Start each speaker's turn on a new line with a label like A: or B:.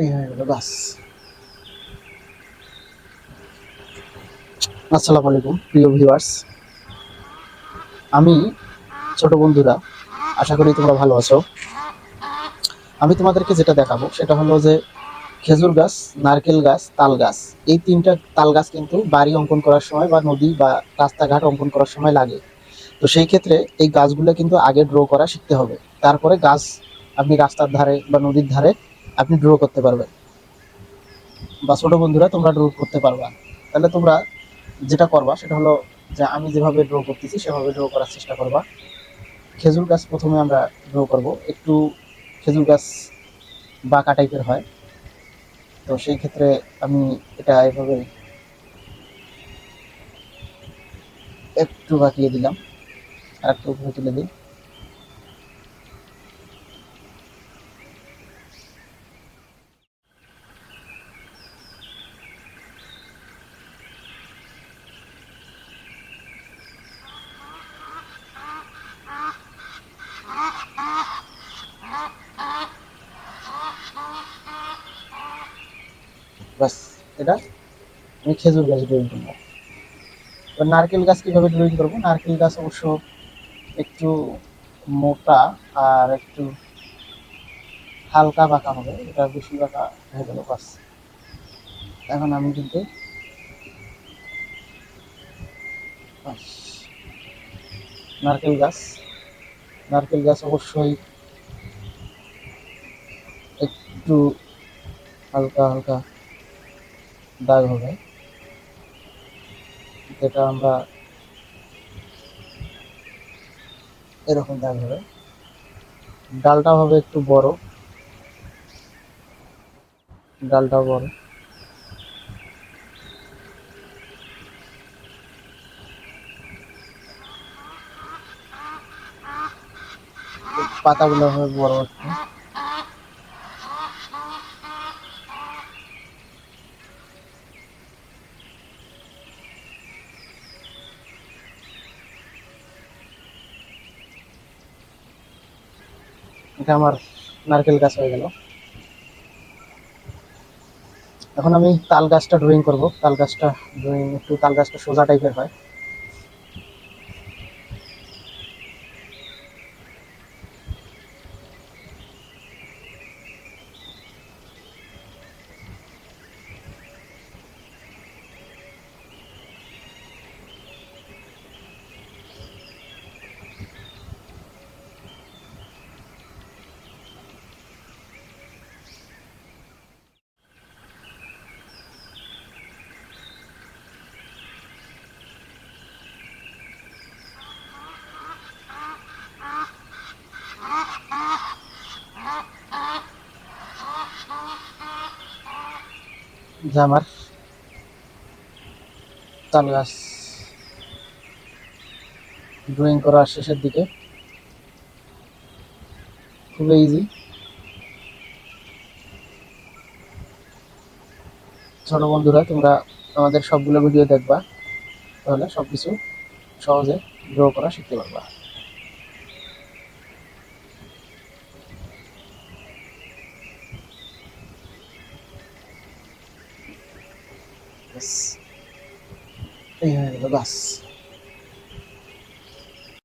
A: এই হয়ে গেল বাস। আসসালামু আলাইকুম প্রিয় ভিউয়ার্স, আমি ছোট বন্ধুরা, আশা করি তোমরা ভালো আছো। আমি তোমাদেরকে যেটা দেখাবো সেটা হলো যে খেজুর গাছ, নারকেল গাছ, তাল গাছ, এই তিনটা তাল গাছ কিন্তু বাড়ি অঙ্কন করার সময় বা নদী বা রাস্তাঘাট অঙ্কন করার সময় লাগে। তো সেই ক্ষেত্রে এই গাছগুলো কিন্তু আগে ড্র করা শিখতে হবে, তারপরে গাছ আপনি রাস্তার ধারে বা নদীর ধারে আপনি ড্র করতে পারবেন বা ছোট বন্ধুরা তোমরা ড্র করতে পারবা। তাহলে তোমরা যেটা করবা সেটা হলো যে আমি যেভাবে ড্র করতেছি সেভাবে ড্র করার চেষ্টা করবা। খেজুর গাছ প্রথমে আমরা ড্র করব, একটু খেজুর গাছ বাঁকা টাইপের হয়, তো সেই ক্ষেত্রে আমি এটা এভাবে একটু বাঁকিয়ে দিলাম আর একটু উপরে তুলে দিই। বাস, এটা আমি খেজুর গাছ ড্রয়িং করবো। এবার নারকেল গাছ কিভাবে ড্রয়িং করবো? নারকেল গাছ অবশ্য একটু মোটা আর একটু হালকা বাঁকা হবে, এটা বেশি বাঁকা হয়ে গেল। বাস, এখন আমি কিন্তু বাস, নারকেল গাছ, নারকেল গাছ অবশ্যই একটু হালকা হালকা দাগ হবে, যেটা আমরা এরকম দাগ হবে। ডালটা হবে একটু বড়, ডালটা বড়, পাতাগুলো হবে বড় একটু। এটা আমার নারকেল গাছ হয়ে গেল। এখন আমি তাল গাছটা ড্রয়িং করব। তাল গাছটা ড্রয়িং, একটু তাল গাছটা সোজা টাইপের হয়। যে আমার তাল গাছ ড্রয়িং করা শেষের দিকে, খুবই ইজি। ছোট বন্ধুরা, তোমরা আমাদের সবগুলো ভিডিও দেখবা, তাহলে সবকিছু সহজে ড্র করা শিখতে পারবা। এই হয়ে গেল বাস।